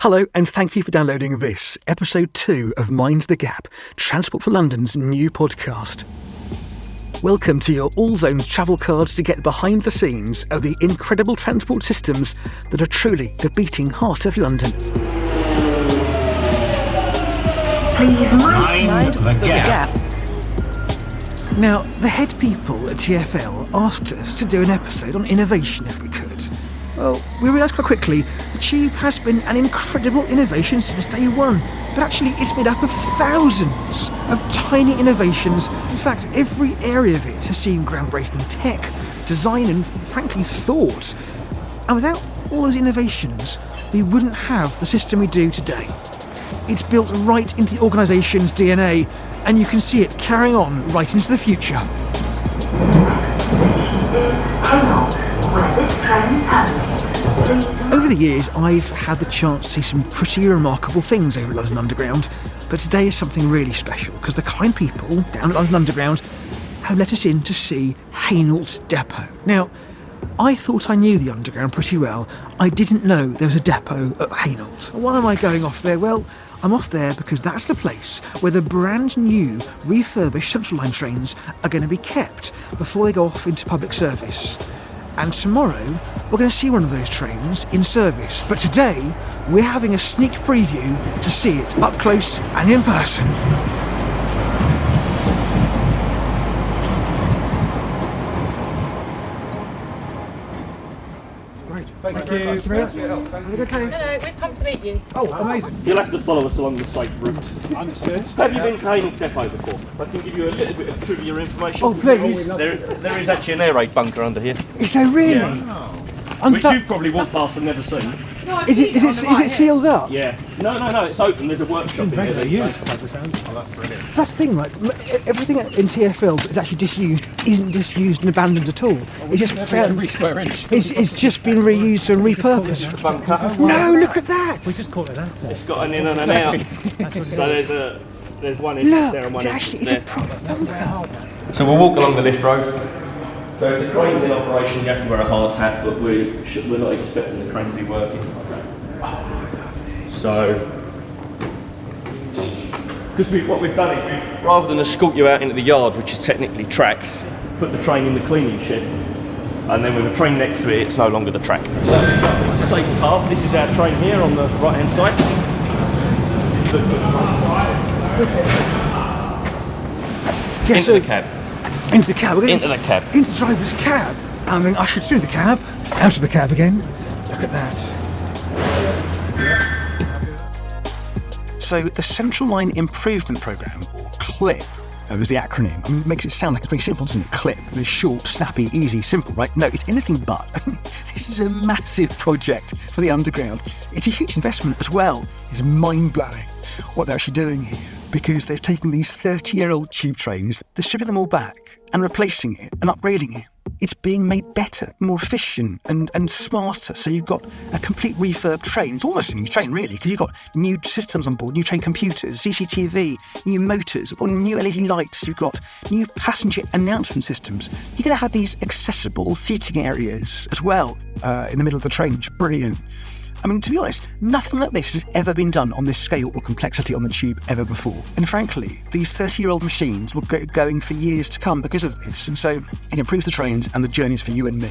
Hello, and thank you for downloading this, episode 2 of Mind the Gap, Transport for London's new podcast. Welcome to your All Zones travel cards to get behind the scenes of the incredible transport systems that are truly the beating heart of London. Please mind the gap. Now, the head people at TfL asked us to do an episode on innovation if we could. Well, we realised quite quickly the Tube has been an incredible innovation since day one, but actually it's made up of thousands of tiny innovations. In fact, every area of it has seen groundbreaking tech, design and, frankly, thought. And without all those innovations, we wouldn't have the system we do today. It's built right into the organisation's DNA, and you can see it carrying on right into the future. Over the years, I've had the chance to see some pretty remarkable things over London Underground, but today is something really special because the kind people down at London Underground have let us in to see Hainault Depot. Now, I thought I knew the Underground pretty well. I didn't know there was a depot at Hainault. Why am I going off there? Well, I'm off there because that's the place where the brand new refurbished Central Line trains are going to be kept before they go off into public service. And tomorrow, we're going to see one of those trains in service. But today, we're having a sneak preview to see it up close and in person. Thank you very much for your help. Hello, we've come to meet you. Oh, amazing. You'll have to follow us along the safe route. Understood. Have you been to Hainault Depot before? I can give you a little bit of trivia information. Oh, please. There is actually an air raid bunker under here. Is there really? Yeah. Which you've probably walked past and never seen. No, Is it sealed up? Yeah. No, it's open. There's a workshop in here. That's brilliant. That's the thing, like, everything in TfL is actually disused, isn't disused and abandoned at all. It's just Every square inch. it's just been reused and repurposed. Bunker. No, look at that! We just call it that. It's got an in and an out. So there's one in Look, there and one it's in actually it's there. a proper bunker. So we'll walk along the lift road. So if the crane's in operation, you have to wear a hard hat, but we're not expecting the crane to be working. Oh, I love this. So, because what we've done is, rather than escort you out into the yard, which is technically track, put the train in the cleaning shed, and then with a train next to it, it's no longer the track. So it's the safest half. This is our train here on the right-hand side. This is the Yeah, into so the cab. into the cab. Into the cab. Into the driver's cab. I mean, I should through the cab. Out of the cab again. Look at that. So the Central Line Improvement Programme, or CLIP, was the acronym. I mean, it makes it sound like it's very simple, doesn't it? CLIP. It's short, snappy, easy, simple, right? No, it's anything but. This is a massive project for the Underground. It's a huge investment as well. It's mind-blowing what they're actually doing here, because they've taken these 30-year-old tube trains, they're stripping them all back and replacing it and upgrading it. It's being made better, more efficient and smarter. So you've got a complete refurb train. It's almost a new train, really, because you've got new systems on board, new train computers, CCTV, new motors, or new LED lights. You've got new passenger announcement systems. You're going to have these accessible seating areas as well in the middle of the train, which is brilliant. I mean, to be honest, nothing like this has ever been done on this scale or complexity on the Tube ever before. And frankly, these 30-year-old machines will go going for years to come because of this. And so it improves the trains and the journeys for you and me.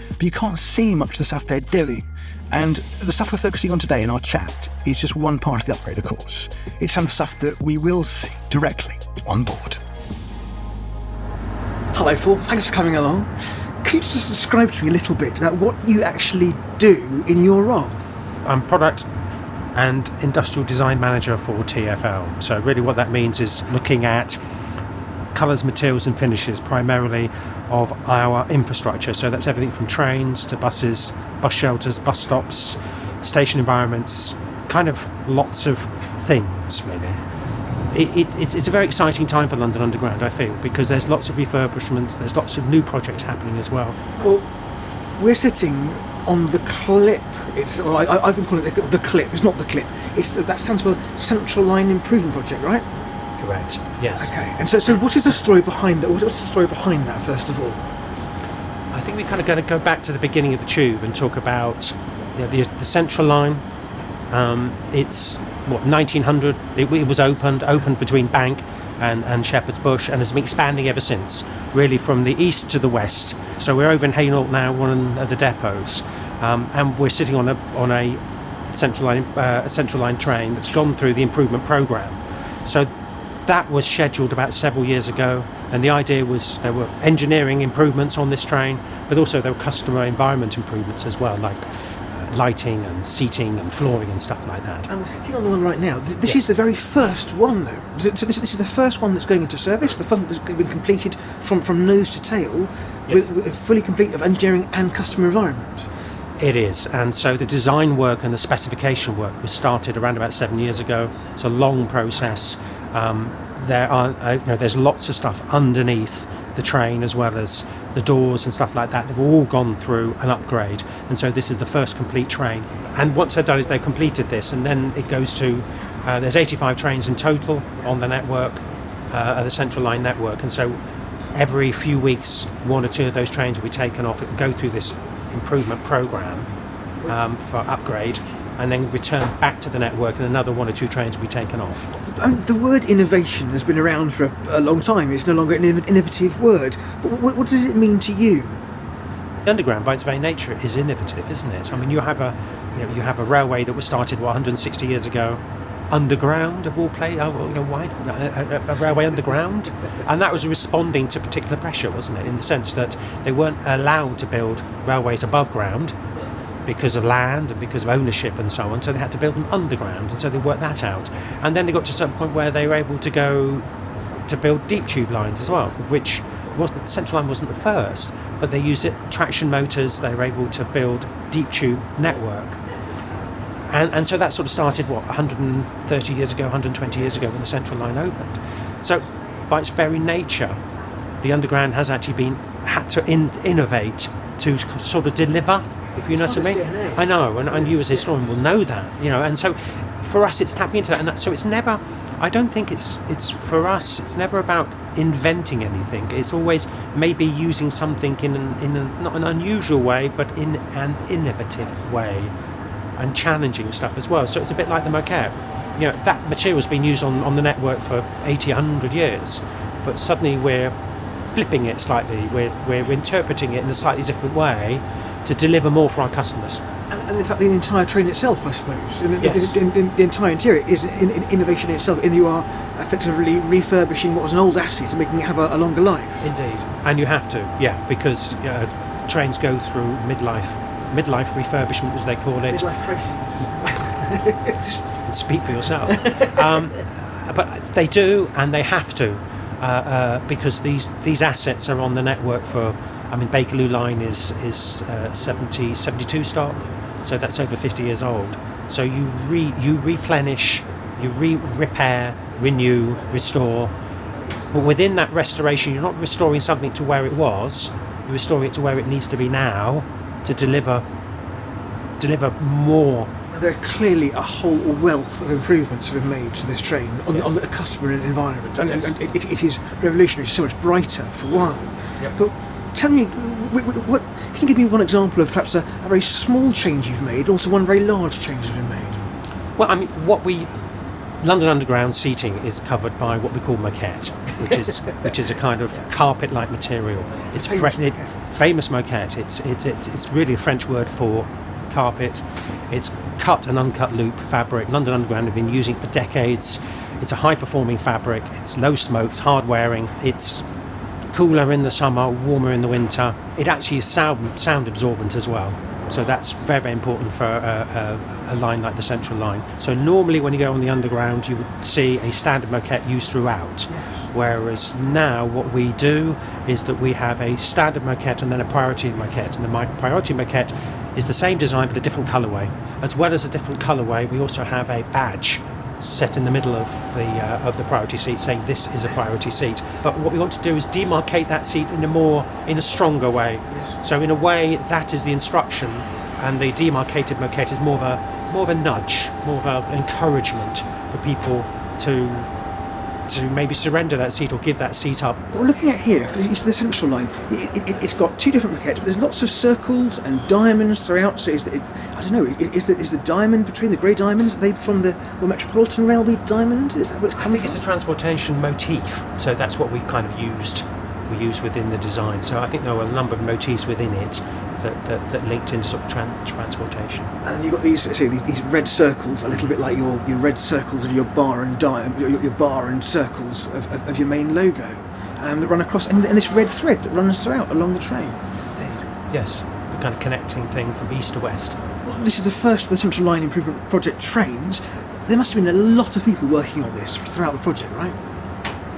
But you can't see much of the stuff they're doing. And the stuff we're focusing on today in our chat is just one part of the upgrade, of course. It's some of the stuff that we will see directly on board. Hello, Paul. Thanks for coming along. Can you just describe to me a little bit about what you actually do in your role? I'm product and industrial design manager for TfL. So really what that means is looking at colours, materials and finishes primarily of our infrastructure. So that's everything from trains to buses, bus shelters, bus stops, station environments, kind of lots of things really. It's a very exciting time for London Underground, I feel, because there's lots of refurbishments, there's lots of new projects happening as well. Well, we're sitting on the CLIP. I've been calling it the CLIP. It's not the CLIP. That stands for Central Line Improvement Project, right? Correct. Yes. Okay. And so what is the story behind that? What's the story behind that, first of all? I think we're kind of going to go back to the beginning of the Tube and talk about the Central Line It's 1900. It was opened between Bank and Shepherd's Bush, and has been expanding ever since, really from the east to the west. So we're over in Hainault now, one of the depots, and we're sitting on a central line train that's gone through the improvement programme. So that was scheduled about several years ago, and the idea was there were engineering improvements on this train, but also there were customer environment improvements as well, like lighting and seating and flooring and stuff like that. I'm sitting on the one right now. This is the very first one, though. So this is the first one that's going into service, the first one that's been completed from nose to tail, with fully complete of engineering and customer environment. It is, and so the design work and the specification work was started around about 7 years ago. It's a long process. There's lots of stuff underneath the train, as well as the doors and stuff like that. They've all gone through an upgrade, and so this is the first complete train. And what they've done is they've completed this, and then it goes to there's 85 trains in total on the network, the central line network, and so every few weeks one or two of those trains will be taken off and go through this improvement program for upgrade, and then return back to the network, and another one or two trains will be taken off. The word innovation has been around for a long time. It's no longer an innovative word. But what does it mean to you? The underground, by its very nature, is innovative, isn't it? I mean, you have a railway that was started 160 years ago, underground of all places. Why a railway underground? And that was responding to particular pressure, wasn't it? In the sense that they weren't allowed to build railways above ground because of land and because of ownership and so on, so they had to build them underground, and so they worked that out. And then they got to a certain point where they were able to go to build deep tube lines as well, which Central Line wasn't the first, but they used it, traction motors. They were able to build deep tube network, and so that sort of started 130 years ago, 120 years ago when the Central Line opened. So by its very nature, the underground has actually had to innovate to sort of deliver, if you know what I mean. I know, and you as a historian will know that, and so for us it's tapping into that, and so it's never, I don't think it's for us, it's never about inventing anything. It's always maybe using something in not an unusual way, but in an innovative way, and challenging stuff as well. So it's a bit like the moquette. That material's been used on the network for 80, 100 years, but suddenly we're flipping it slightly, we're interpreting it in a slightly different way to deliver more for our customers. And in fact, the entire train itself, I suppose, Yes. the entire interior is innovation in itself, and you are effectively refurbishing what was an old asset and making it have a longer life. Indeed. And you have to, because trains go through midlife refurbishment, as they call it. Midlife crises. Speak for yourself. But they do, and they have to, because these assets are on the network for, Bakerloo line is 72 stock, so that's over 50 years old. So you replenish, you repair, renew, restore. But within that restoration, you're not restoring something to where it was, you're restoring it to where it needs to be now to deliver more. There are clearly a whole wealth of improvements that have been made to this train on the customer and environment, and it is revolutionary, so much brighter for one. Yep. But tell me, what can you give me one example of perhaps a very small change you've made, also one very large change that's been made? Well, London Underground seating is covered by what we call moquette, which is a kind of carpet-like material. It's famous moquette. It's really a French word for carpet. It's cut and uncut loop fabric. London Underground have been using it for decades. It's a high-performing fabric. It's low smoke. It's hard-wearing. It's cooler in the summer, warmer in the winter. It actually is sound absorbent as well. So that's very, very important for a line like the Central Line. So normally when you go on the Underground, you would see a standard moquette used throughout. Whereas now what we do is that we have a standard moquette and then a priority moquette. And the priority moquette is the same design but a different colourway. As well as a different colourway, we also have a badge set in the middle of the priority seat saying this is a priority seat. But what we want to do is demarcate that seat in a stronger way. Yes. So in a way that is the instruction, and the demarcated moquette is more of a nudge, more of an encouragement for people to to maybe surrender that seat or give that seat up. What we're looking at here, it's the central line. It's got two different moquettes, but there's lots of circles and diamonds throughout. So is the diamond between the grey diamonds? Are they from the Metropolitan Railway diamond? Is that what it's coming I think it's a transportation motif, so that's what we kind of used. We used within the design. So I think there were a number of motifs within it that linked into sort of transportation. And you've got these red circles, a little bit like your red circles of your bar and your bar and circles of your main logo, that run across, and this red thread that runs throughout along the train. Indeed. Yes, the kind of connecting thing from east to west. Well, this is the first of the Central Line Improvement Project trains. There must have been a lot of people working on this throughout the project, right?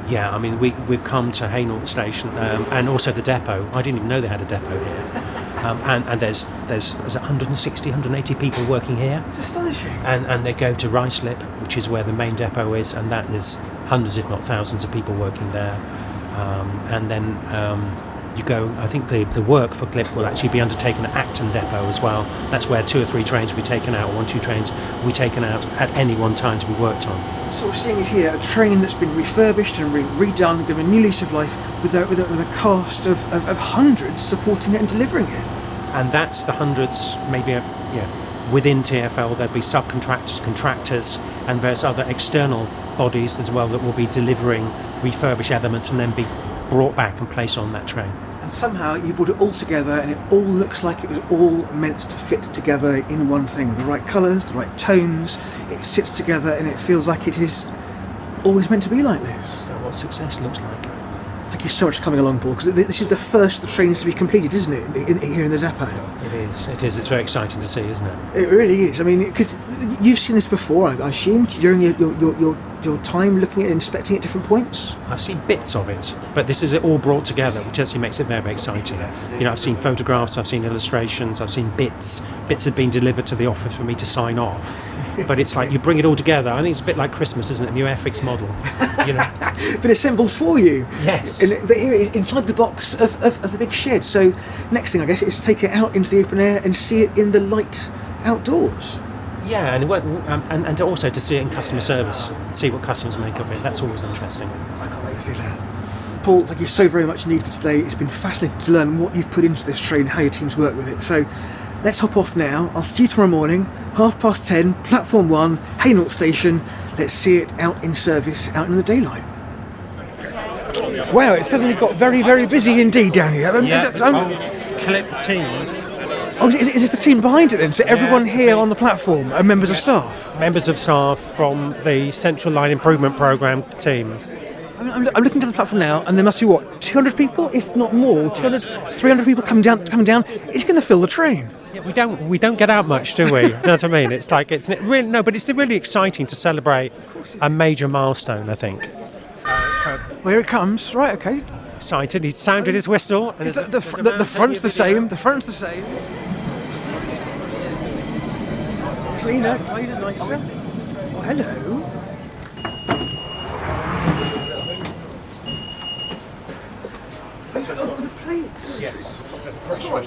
Yeah, I mean, we've come to Hainault Station and also the depot. I didn't even know they had a depot here. And there's 160, 180 people working here. It's astonishing. And they go to Ruislip, which is where the main depot is, and that is hundreds, if not thousands, of people working there. And then you go, I think the work for Clip will actually be undertaken at Acton depot as well. That's where 2 or 3 trains will be taken out, or 1-2 trains will be taken out at any one time to be worked on. So we're seeing it here, a train that's been refurbished and redone, given a new lease of life, with a cast of hundreds supporting it and delivering it. And that's the hundreds, maybe within TfL there'll be subcontractors, contractors, and various other external bodies as well that will be delivering refurbished elements and then be brought back and placed on that train. And somehow you brought it all together, and it all looks like it was all meant to fit together in one thing. The right colours, the right tones, it sits together, and it feels like it is always meant to be like this. Is that what success looks like? Thank you so much for coming along, Paul, because this is the first of the trains to be completed, isn't it, here in the depot? It is. It's very exciting to see, isn't it? It really is. I mean, because you've seen this before, I assume, during your time looking at it and inspecting at different points? I've seen bits of it, but this is it all brought together, which actually makes it very, very exciting. You know, I've seen photographs, I've seen illustrations, I've seen bits. Bits have been delivered to the office for me to sign off. But it's like you bring it all together. I think it's a bit like Christmas, isn't it? A new FX model, you know. Been assembled for you. Yes. But here it is, inside the box of the big shed. So next thing, I guess, is to take it out into the open air and see it in the light outdoors. Yeah, and also to see it in customer service, see what customers make of it. That's always interesting. I can't wait to see that. Paul, thank you so very much indeed for today. It's been fascinating to learn what you've put into this train, how your teams work with it. So let's hop off now. I'll see you tomorrow morning, 10:30, Platform 1, Hainault Station. Let's see it out in service, out in the daylight. Wow, it's suddenly got very, very busy indeed down here. Clip team. Oh, is this the team behind it then? So everyone here on the platform are members of staff? Members of staff from the Central Line Improvement Programme team. I'm looking to the platform now, and there must be, 200 people, if not more, 300 people coming down. It's going to fill the train. Yeah, we don't get out much, do we? You know what I mean? It's like, it's really, no, but it's really exciting to celebrate a major milestone, I think. Where it comes, right, okay. Excited, he's sounded his whistle. And the front's the same, Cleaner, nicer. Oh, hello. Oh, the plates. Yes.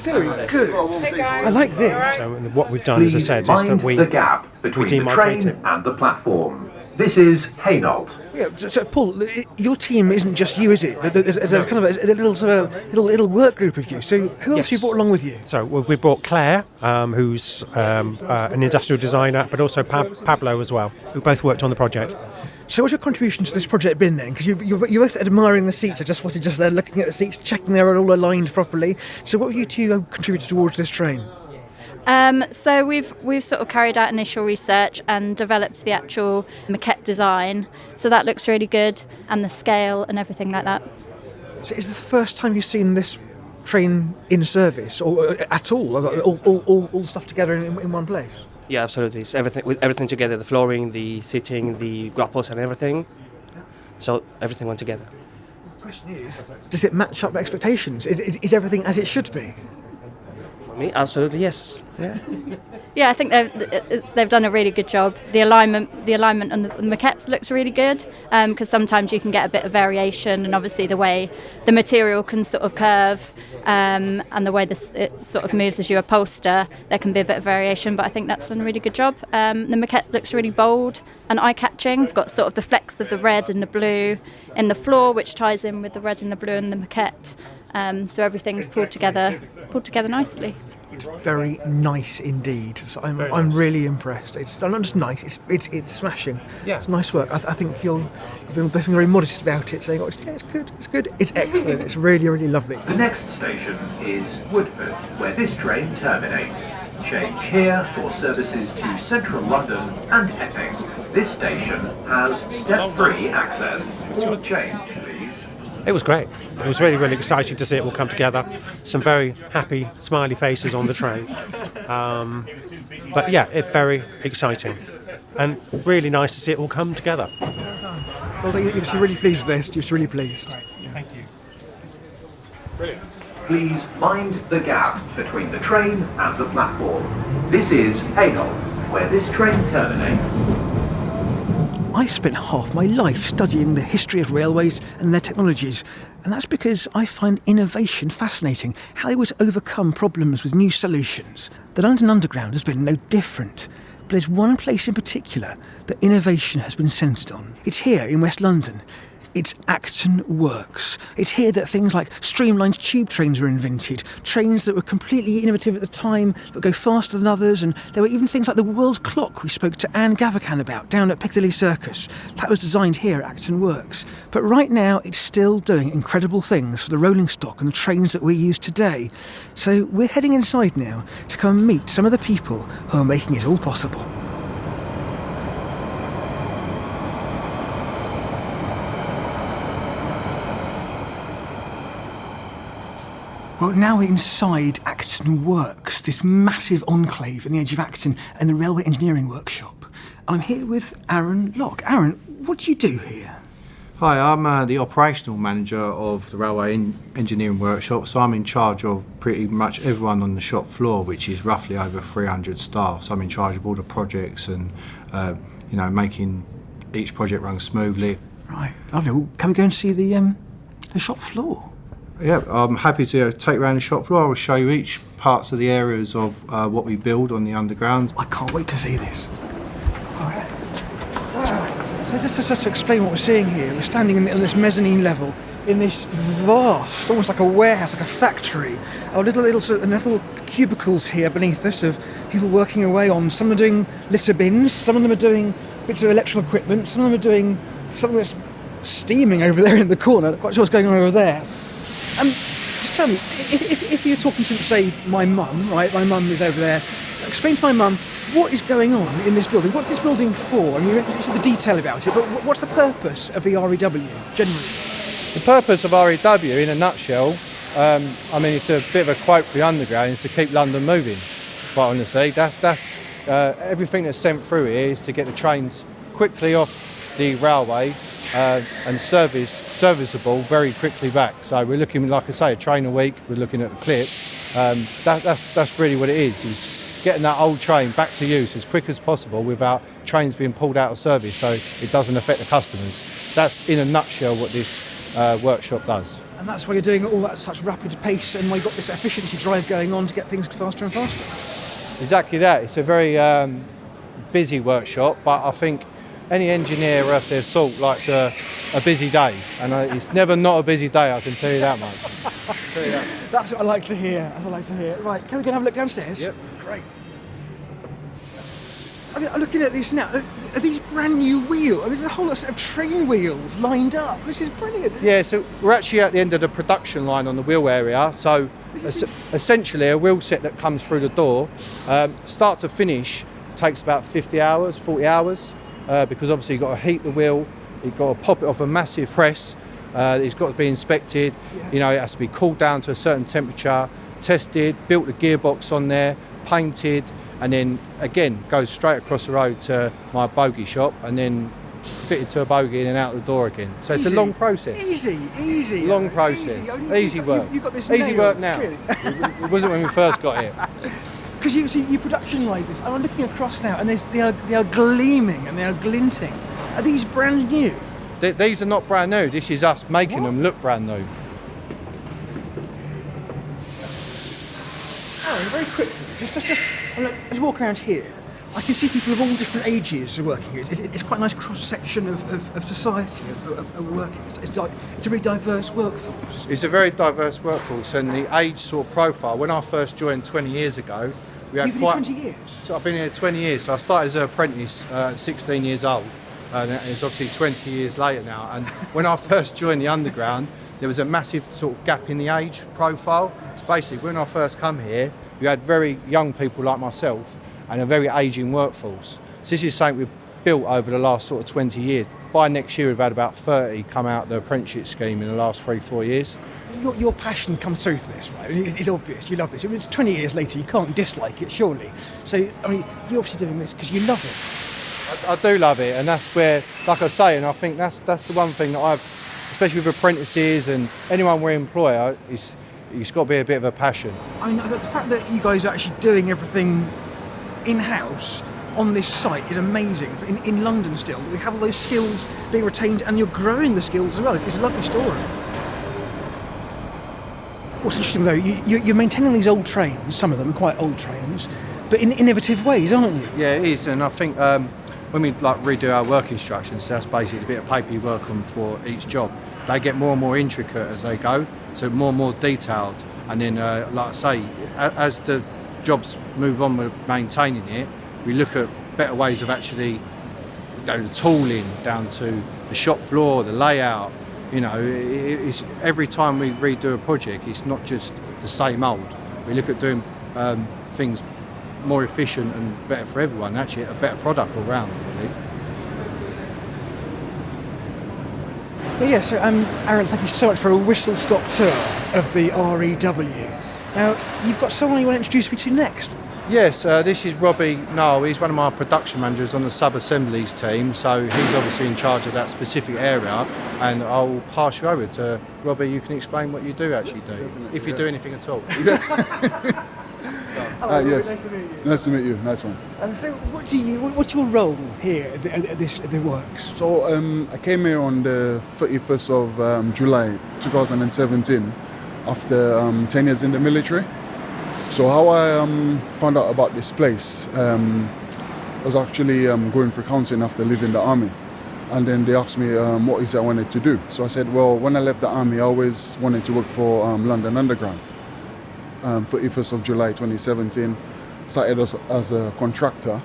Very good. I like this. So what we've done, as I said, is that we the gap between the train and the platform. This is Hainault. Yeah, so Paul, your team isn't just you, is it? There's a kind of a little work group of you. So who else have you brought along with you? So we brought Claire, who's an industrial designer, but also Pablo as well, who both worked on the project. So what's your contribution to this project been then? Because you're both admiring the seats. I just wanted just there looking at the seats, checking they're all aligned properly. So what have you two contributed towards this train? So we've sort of carried out initial research and developed the actual maquette design. So that looks really good, and the scale and everything like that. So is this the first time you've seen this train in service, or at all stuff together in one place? Yeah, absolutely. It's everything together: the flooring, the seating, the grapples, and everything. So everything went together. The question is, does it match up expectations? Is everything as it should be? For me, absolutely yes. Yeah. Yeah, I think they've done a really good job. The alignment on the maquettes looks really good, because sometimes you can get a bit of variation, and obviously the way the material can sort of curve, and the way it sort of moves as you upholster, there can be a bit of variation, but I think that's done a really good job. The maquette looks really bold and eye-catching. We've got sort of the flecks of the red and the blue in the floor, which ties in with the red and the blue in the maquette. So everything's pulled together nicely. It's very nice indeed. So I'm really impressed. It's not just nice. It's smashing. Yeah. It's nice work. I think you'll be both very modest about it, saying, it's good, it's excellent, it's really, really lovely. The next station is Woodford, where this train terminates. Change here for services to Central London and Epping. This station has step-free access. All change, please. It was great. It was really, really exciting to see it all come together. Some very happy, smiley faces on the train. But yeah, it's very exciting. And really nice to see it all come together. Well, you're really pleased with this. You're really pleased. Thank you. Brilliant. Please mind the gap between the train and the platform. This is Hainault, where this train terminates. I spent half my life studying the history of railways and their technologies, and that's because I find innovation fascinating, how they always overcome problems with new solutions. The London Underground has been no different, but there's one place in particular that innovation has been centred on. It's here in West London. It's Acton Works. It's here that things like streamlined tube trains were invented, trains that were completely innovative at the time, that would go faster than others, and there were even things like the world clock we spoke to Anne Gavacan about down at Piccadilly Circus. That was designed here at Acton Works. But right now it's still doing incredible things for the rolling stock and the trains that we use today. So we're heading inside now to come and meet some of the people who are making it all possible. Well, now we're inside Acton Works, this massive enclave on the edge of Acton and the Railway Engineering Workshop. And I'm here with Aaron Locke. Aaron, what do you do here? Hi, I'm the operational manager of the Railway Engineering Workshop, so I'm in charge of pretty much everyone on the shop floor, which is roughly over 300 staff. So I'm in charge of all the projects and, making each project run smoothly. Right, lovely. Well, can we go and see the shop floor? Yeah, I'm happy to take you around the shop floor. I'll show you each parts of the areas of what we build on the underground. I can't wait to see this. All right. So just to explain what we're seeing here, we're standing on this mezzanine level in this vast, almost like a warehouse, like a factory. Little cubicles here beneath us of people working away on. Some are doing litter bins, some of them are doing bits of electrical equipment, some of them are doing something that's steaming over there in the corner. Not quite sure what's going on over there. Just tell me, if you're talking to, say, my mum, right? My mum is over there. Explain to my mum what is going on in this building. What's this building for? I mean, you said the detail about it, but what's the purpose of the REW generally? The purpose of REW, in a nutshell, it's a bit of a quote for the underground, is to keep London moving. Quite honestly, that's everything that's sent through here is to get the trains quickly off the railway and serviceable very quickly back. So we're looking, like I say, a train a week. We're looking at the clip. That's really what it is getting that old train back to use as quick as possible without trains being pulled out of service, so it doesn't affect the customers. That's in a nutshell what this workshop does. And that's why you're doing all that at such rapid pace, and why you've got this efficiency drive going on to get things faster and faster. Exactly that. It's a very busy workshop, but I think any engineer worth their salt likes a busy day, and it's never not a busy day, I can tell you that much. That's what I like to hear. Right, can we go and have a look downstairs? Yep. Great. I mean, I'm looking at this now. Are these brand new wheels? I mean, there's a whole set of train wheels lined up. This is brilliant. Yeah, so we're actually at the end of the production line on the wheel area. So essentially a wheel set that comes through the door, start to finish, takes about 40 hours, because obviously you've got to heat the wheel, you've got to pop it off a massive press, it's got to be inspected, it has to be cooled down to a certain temperature, tested, built a gearbox on there, painted, and then again goes straight across the road to my bogie shop and then fitted to a bogie in and out the door again. So it's a long process. Easy. Long process. Easy work. You've got this Easy nailed, work now. really. It wasn't when we first got here. Because you productionise this. I'm looking across now, and they are gleaming and they are glinting. Are these brand new? These are not brand new. This is us making them look brand new. Oh, very quickly. Just walk around here. I can see people of all different ages working here. It's quite a nice cross-section of society of working. It's a very diverse workforce. It's a very diverse workforce, and the age sort of profile. When I first joined 20 years ago, we had You've been here 20 years? So I've been here 20 years. So I started as an apprentice at 16 years old, and it's obviously 20 years later now. And when I first joined the Underground, there was a massive sort of gap in the age profile. So basically, when I first come here, you had very young people like myself and a very ageing workforce. So this is something we've built over the last sort of 20 years. By next year, we've had about 30 come out of the apprenticeship scheme in the last 3-4 years. Your passion comes through for this, right? It's obvious, you love this. It's 20 years later, you can't dislike it, surely. So, I mean, you're obviously doing this because you love it. I do love it, and that's where, like I say, and I think that's the one thing that I've, especially with apprentices and anyone we employ, it's got to be a bit of a passion. I mean, the fact that you guys are actually doing everything in-house on this site is amazing. In London still, we have all those skills being retained, and you're growing the skills as well. It's a lovely story. What's interesting though, you're maintaining these old trains, some of them are quite old trains, but in innovative ways, aren't you? Yeah, it is, and I think when we redo our work instructions, that's basically the bit of paper you work on for each job. They get more and more intricate as they go, so more and more detailed. And then, like I say, as the jobs move on with maintaining it, we look at better ways of actually, the tooling down to the shop floor, the layout. It's every time we redo a project, it's not just the same old. We look at doing things more efficient and better for everyone. Actually, a better product all round, really. Yeah, so Aaron, thank you so much for a whistle-stop tour of the REW. Now, you've got someone you want to introduce me to next. Yes, this is Robbie. No, he's one of my production managers on the sub-assemblies team, so he's obviously in charge of that specific area, and I'll pass you over to Robbie. You can explain what you do actually do, if you do anything at all. Hello, yes. Nice to meet you. Nice to meet you. Nice one. So, what's your role here at the works? So, I came here on the 31st of July 2017 after 10 years in the military. So how I found out about this place, I was actually going for counselling after leaving the army. And then they asked me what is it I wanted to do. So I said, well, when I left the army, I always wanted to work for London Underground. 31st of July 2017, started as a contractor.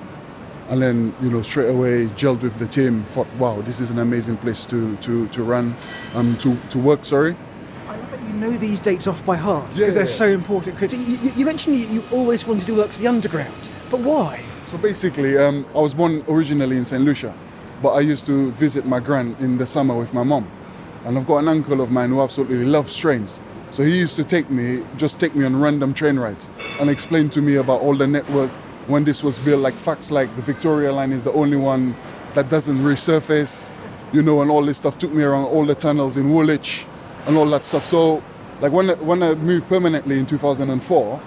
And then, straight away gelled with the team, thought, wow, this is an amazing place to run, to work, sorry. I love that you know these dates off by heart, because they're so important. So you mentioned you always wanted to work for the Underground, but why? So basically, I was born originally in St. Lucia, but I used to visit my gran in the summer with my mom. And I've got an uncle of mine who absolutely loves trains. So he used to take me on random train rides and explain to me about all the network when this was built, like facts like the Victoria line is the only one that doesn't resurface, and all this stuff. Took me around all the tunnels in Woolwich and all that stuff. So like when I moved permanently in 2004,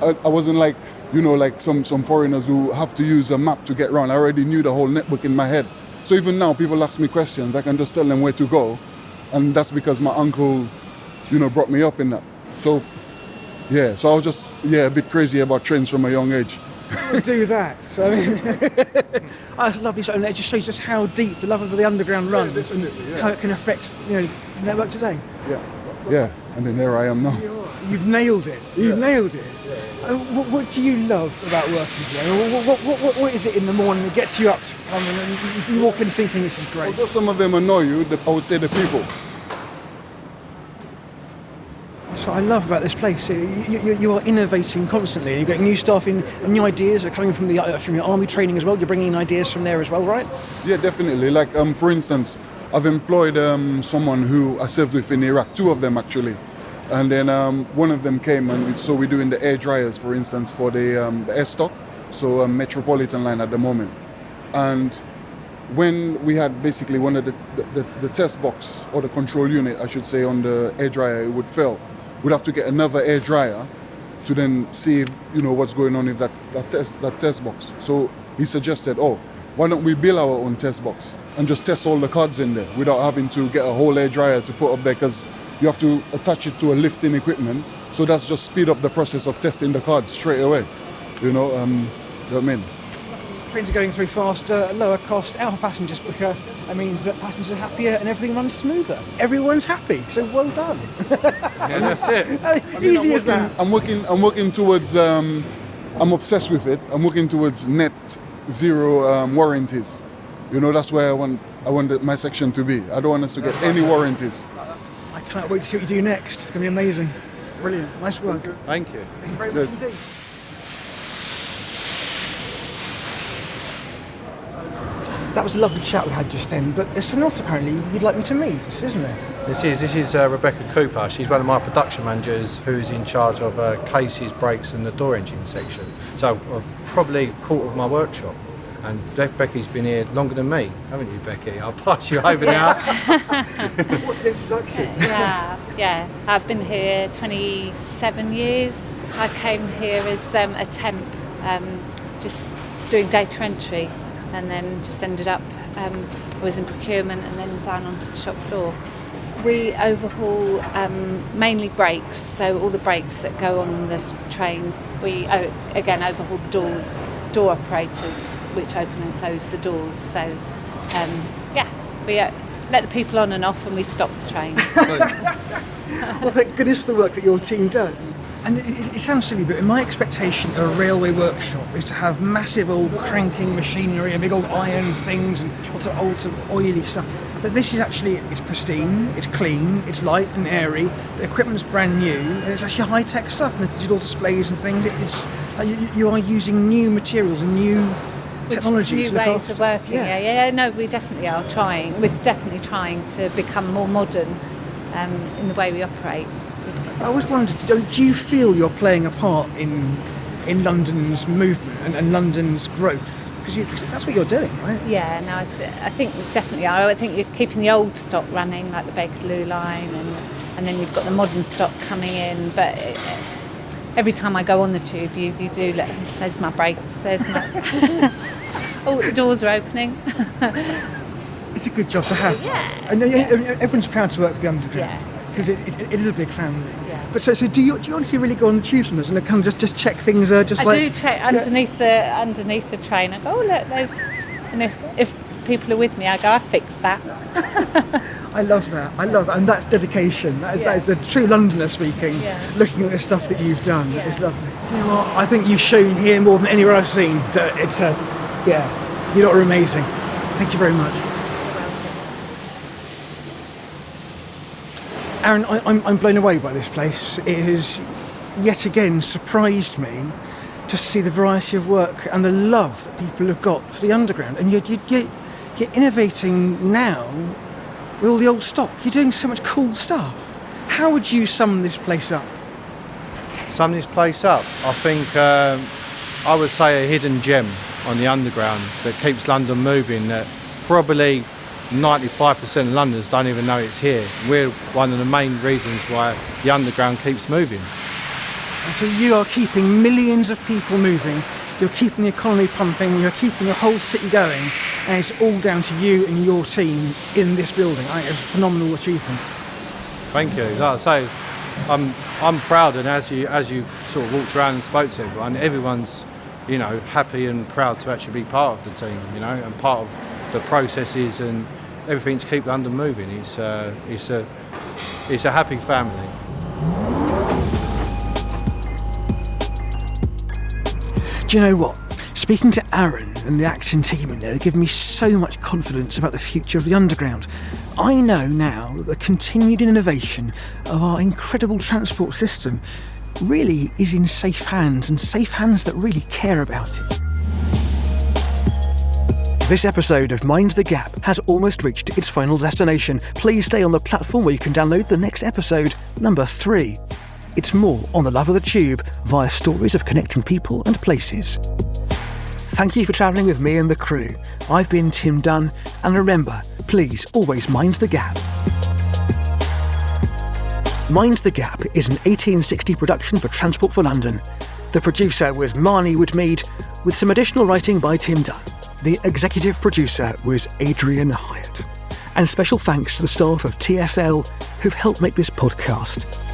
I wasn't like, like some foreigners who have to use a map to get around. I already knew the whole network in my head. So even now people ask me questions, I can just tell them where to go. And that's because my uncle, brought me up in that. So, yeah, so I was just, a bit crazy about trains from a young age. We'll do that. So, that's lovely. And it just shows just how deep the love of the Underground runs and how it can affect, the network today. Yeah, and then there I am now. You've nailed it. Nailed it. What do you love about working here? What is it in the morning that gets you up to come and you walk in thinking this is great? Although some of them annoy you, I would say the people. That's what I love about this place. You are innovating constantly. You're getting new staff in, and new ideas are coming from your army training as well. You're bringing in ideas from there as well, right? Yeah, definitely. Like, for instance, I've employed someone who I served with in Iraq, 2 of them actually. And then one of them came, and so we're doing the air dryers, for instance, for the air stock, so Metropolitan line at the moment. And when we had basically one of the test box, or the control unit, I should say, on the air dryer, it would fail. We'd have to get another air dryer to then see, what's going on with that test box. So he suggested, why don't we build our own test box and just test all the cards in there without having to get a whole air dryer to put up there, because you have to attach it to a lifting equipment. So that's just speed up the process of testing the cards straight away. You know what I mean? Trains are going through faster, lower cost, our passengers quicker. That means that passengers are happier and everything runs smoother. Everyone's happy, so well done. Yeah, that's it. Easy as that. I'm working towards. I'm obsessed with it. I'm working towards net zero warranties. That's where I want my section to be. I don't want us to get any warranties. I can't wait to see what you do next. It's going to be amazing. Brilliant. Nice work. Thank you. Thank you very much indeed. That was a lovely chat we had just then, but there's someone else apparently you'd like me to meet, isn't there? This is Rebecca Cooper. She's one of my production managers who's in charge of cases, brakes and the door engine section. So probably a quarter of my workshop. And Becky's been here longer than me, haven't you, Becky? I'll pass you over now. What's the introduction? Yeah. I've been here 27 years. I came here as a temp, just doing data entry, and then just ended up, I was in procurement and then down onto the shop floor. We overhaul mainly brakes, so all the brakes that go on the train. We again overhaul the door operators, which open and close the doors. So we let the people on and off, and we stop the trains. Well, thank goodness for the work that your team does. And it sounds silly, but in my expectation of a railway workshop is to have massive old cranking machinery and big old iron things and lots of old sort of oily stuff. But this is actually, it's pristine, it's clean, it's light and airy, the equipment's brand new, and it's actually high-tech stuff, and the digital displays and things. It's you are using new materials and new technology to new look ways after. of working. Yeah. No, we definitely are trying. We're definitely trying to become more modern in the way we operate. I always wondered, do you feel you're playing a part in London's movement and London's growth? Because that's what you're doing, right? Yeah, no, I think definitely are. I think you're keeping the old stock running, like the Bakerloo line, and then you've got the modern stock coming in. But every time I go on the tube, you do look, there's my brakes, there's my... oh, the doors are opening. It's a good job to have. Yeah. And everyone's proud to work with the Underground. Yeah. Because it is a big family. Yeah. But so do you honestly really go on the tube sometimes and kind of just check things? I do check underneath the train. I go, oh look, there's, and if people are with me, I go, I fixed that. I love that, and that's dedication. That is a true Londoner speaking. Yeah. Looking at the stuff that you've done, it's lovely. You know what? I think you've shown here more than anywhere I've seen that it's you lot are amazing. Thank you very much. Aaron, I'm blown away by this place. It has yet again surprised me to see the variety of work and the love that people have got for the Underground. And you're innovating now with all the old stock. You're doing so much cool stuff. How would you sum this place up? Sum this place up? I think I would say a hidden gem on the Underground that keeps London moving, that probably 95% of Londoners don't even know it's here. We're one of the main reasons why the Underground keeps moving. And so you are keeping millions of people moving, you're keeping the economy pumping, you're keeping the whole city going, and it's all down to you and your team in this building. I think it's a phenomenal achievement. Thank you. Like I say, I'm proud, and as you sort of walked around and spoke to everyone's happy and proud to actually be part of the team, and part of the processes and everything to keep London moving. It's a happy family. Do you know what? Speaking to Aaron and the Acton team in there, they give me so much confidence about the future of the Underground. I know now that the continued innovation of our incredible transport system really is in safe hands, and safe hands that really care about it. This episode of Mind the Gap has almost reached its final destination. Please stay on the platform where you can download the next episode, number 3. It's more on the love of the tube via stories of connecting people and places. Thank you for travelling with me and the crew. I've been Tim Dunn, and remember, please always mind the gap. Mind the Gap is an 1860 production for Transport for London. The producer was Marnie Woodmead, with some additional writing by Tim Dunn. The executive producer was Adrian Hyatt. And special thanks to the staff of TfL who've helped make this podcast